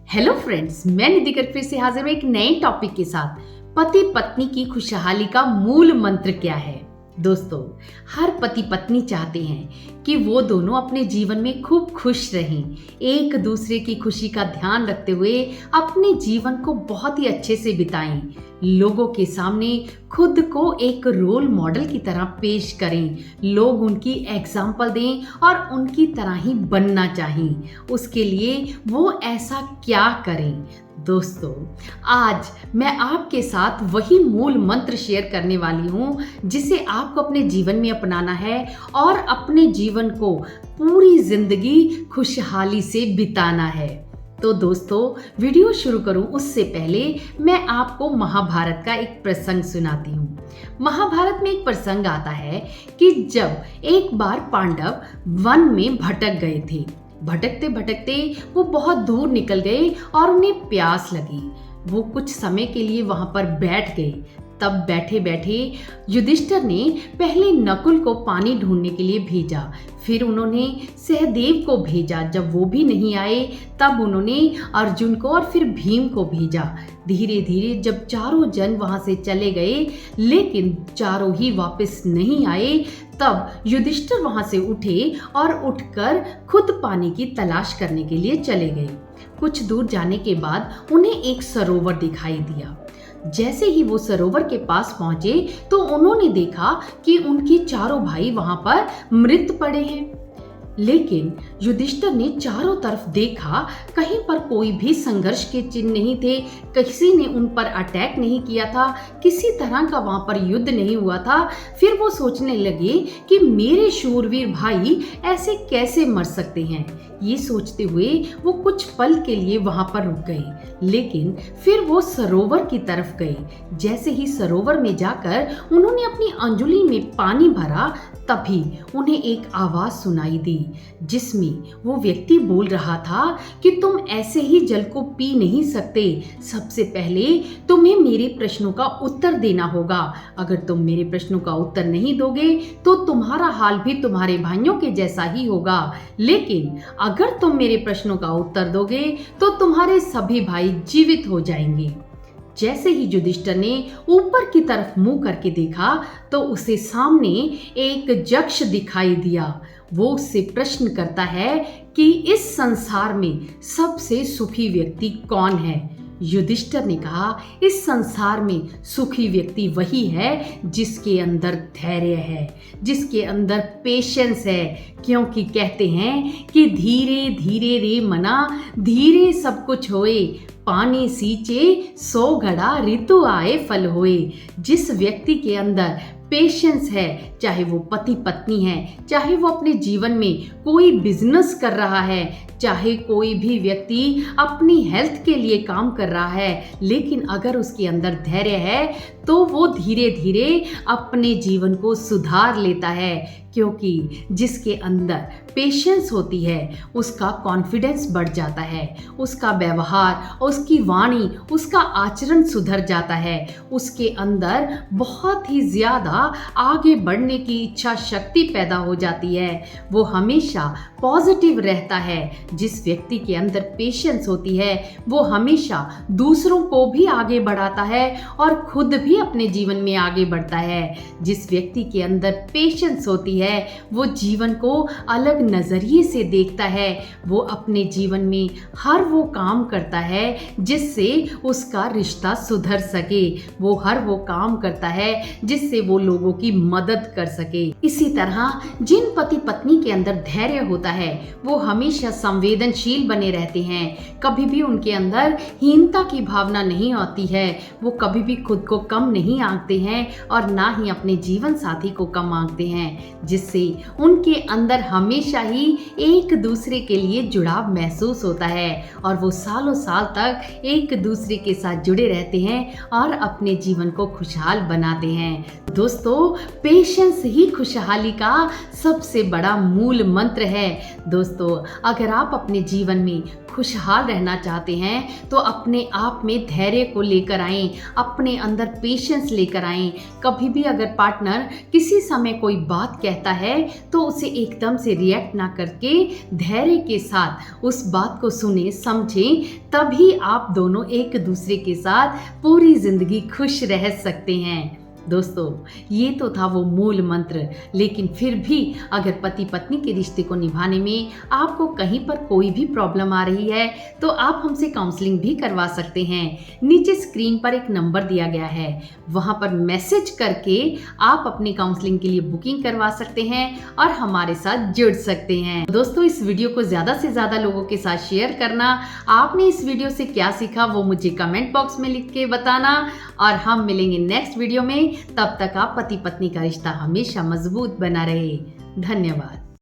Hello friends, मैं निधि गर्ग फिर से हाजिर हूं एक नए टॉपिक के साथ। पति पत्नी की खुशहाली का मूल मंत्र क्या है? दोस्तों, हर पति पत्नी चाहते हैं कि वो दोनों अपने जीवन में खूब खुश रहें, एक दूसरे की खुशी का ध्यान रखते हुए अपने जीवन को बहुत ही अच्छे से बिताएं, लोगों के सामने खुद को एक रोल मॉडल की तरह पेश करें, लोग उनकी एग्जाम्पल दें और उनकी तरह ही बनना चाहें। उसके लिए वो ऐसा क्या करें? दोस्तों, आज मैं आपके साथ वही मूल मंत्र शेयर करने वाली हूँ जिसे आपको अपने जीवन में अपनाना है और अपने जीवन को पूरी जिंदगी खुशहाली से बिताना है। तो दोस्तों, वीडियो शुरू करूं उससे पहले मैं आपको महाभारत का एक प्रसंग सुनाती हूँ। महाभारत में एक प्रसंग आता है कि जब एक बार पांडव वन में भटक गए थे। भटकते भटकते वो बहुत दूर निकल गए और उन्हें प्यास लगी। वो कुछ समय के लिए वहां पर बैठ गए। तब बैठे बैठे युधिष्ठिर ने पहले नकुल को पानी ढूंढने के लिए भेजा, फिर उन्होंने सहदेव को भेजा। जब वो भी नहीं आए तब उन्होंने अर्जुन को और फिर भीम को भेजा। धीरे धीरे जब चारों जन वहां से चले गए लेकिन चारों ही वापस नहीं आए, तब युधिष्ठिर वहां से उठे और उठकर खुद पानी की तलाश करने के लिए चले गए। कुछ दूर जाने के बाद उन्हें एक सरोवर दिखाई दिया। जैसे ही वो सरोवर के पास पहुंचे तो उन्होंने देखा कि उनके चारों भाई वहां पर मृत पड़े हैं। लेकिन युधिष्ठिर ने चारों तरफ देखा, कहीं पर कोई भी संघर्ष के चिन्ह नहीं थे, किसी ने उन पर अटैक नहीं किया था, किसी तरह का वहां पर युद्ध नहीं हुआ था। फिर वो सोचने लगे कि मेरे शूरवीर भाई ऐसे कैसे मर सकते हैं। ये सोचते हुए वो कुछ पल के लिए वहां पर रुक गए, लेकिन फिर वो सरोवर की तरफ गए। जैसे ही सरोवर में जाकर उन्होंने अपनी अंजुली में पानी भरा, तभी उन्हें एक आवाज सुनाई दी जिसमें वो व्यक्ति बोल रहा था कि तुम ऐसे ही जल को पी नहीं सकते, सबसे पहले तुम्हें मेरे प्रश्नों का उत्तर देना होगा। अगर तुम मेरे प्रश्नों का उत्तर नहीं दोगे तो तुम्हारा हाल भी तुम्हारे भाइयों के जैसा ही होगा, लेकिन अगर तुम मेरे प्रश्नों का उत्तर दोगे तो तुम्हारे सभी भाई जीवित हो जाएंगे। जैसे ही युधिष्ठिर ने ऊपर की तरफ मुंह करके देखा तो उसे सामने एक यक्ष दिखाई दिया। वो उससे प्रश्न करता है कि इस संसार में सबसे सुखी व्यक्ति कौन है? युधिष्ठिर ने कहा, इस संसार में सुखी व्यक्ति वही है जिसके अंदर धैर्य है, जिसके अंदर पेशेंस है, क्योंकि कहते हैं कि धीरे धीरे रे मना, धीरे सब कुछ होए, पानी सींचे 100 घड़ा, ऋतु आए फल होए। जिस व्यक्ति के अंदर पेशेंस है, चाहे वो पति पत्नी है, चाहे वो अपने जीवन में कोई बिजनेस कर रहा है, चाहे कोई भी व्यक्ति अपनी हेल्थ के लिए काम कर रहा है, लेकिन अगर उसके अंदर धैर्य है तो वो धीरे धीरे अपने जीवन को सुधार लेता है। क्योंकि जिसके अंदर पेशेंस होती है उसका कॉन्फिडेंस बढ़ जाता है, उसका व्यवहार, उसकी वाणी, उसका आचरण सुधर जाता है, उसके अंदर बहुत ही ज़्यादा आगे बढ़ने की इच्छा शक्ति पैदा हो जाती है, वो हमेशा पॉजिटिव रहता है। जिस व्यक्ति के अंदर पेशेंस होती है वो हमेशा दूसरों को भी आगे बढ़ाता है और खुद भी अपने जीवन में आगे बढ़ता है। जिस व्यक्ति के अंदर पेशेंस होती है वो जीवन को अलग नजरिए से देखता है, वो अपने जीवन में हर वो काम करता है जिससे उसका रिश्ता सुधर सके, वो हर वो काम करता है जिससे वो लोगों की मदद कर सके। इसी तरह जिन पति पत्नी के अंदर धैर्य होता है वो हमेशा संवेदनशील बने रहते हैं, कभी भी उनके अंदर हीनता की भावना नहीं आती है, वो कभी भी खुद को कम नहीं आंकते हैं और ना ही अपने जीवन साथी को कम आंकते हैं, जिससे उनके अंदर हमेशा ही एक दूसरे के लिए जुड़ाव महसूस होता है और वो सालों साल तक एक दूसरे के साथ जुड़े रहते हैं और अपने जीवन को खुशहाल बनाते हैं। दोस्तों, पेशेंस ही खुशहाली का सबसे बड़ा मूल मंत्र है। दोस्तों, अगर आप अपने जीवन में खुशहाल रहना चाहते हैं तो अपने आप में धैर्य को लेकर आएं, अपने अंदर पेशेंस लेकर आएं। कभी भी अगर पार्टनर किसी समय कोई बात कहता कहता है तो उसे एकदम से रिएक्ट ना करके धैर्य के साथ उस बात को सुने, समझें, तभी आप दोनों एक दूसरे के साथ पूरी जिंदगी खुश रह सकते हैं। दोस्तों, ये तो था वो मूल मंत्र, लेकिन फिर भी अगर पति पत्नी के रिश्ते को निभाने में आपको कहीं पर कोई भी प्रॉब्लम आ रही है तो आप हमसे काउंसलिंग भी करवा सकते हैं। नीचे स्क्रीन पर एक नंबर दिया गया है, वहां पर मैसेज करके आप अपनी काउंसलिंग के लिए बुकिंग करवा सकते हैं और हमारे साथ जुड़ सकते हैं। दोस्तों, इस वीडियो को ज़्यादा से ज़्यादा लोगों के साथ शेयर करना। आपने इस वीडियो से क्या सीखा वो मुझे कमेंट बॉक्स में लिख के बताना और हम मिलेंगे नेक्स्ट वीडियो में। तब तक आप पति पत्नी का रिश्ता हमेशा मजबूत बना रहे। धन्यवाद।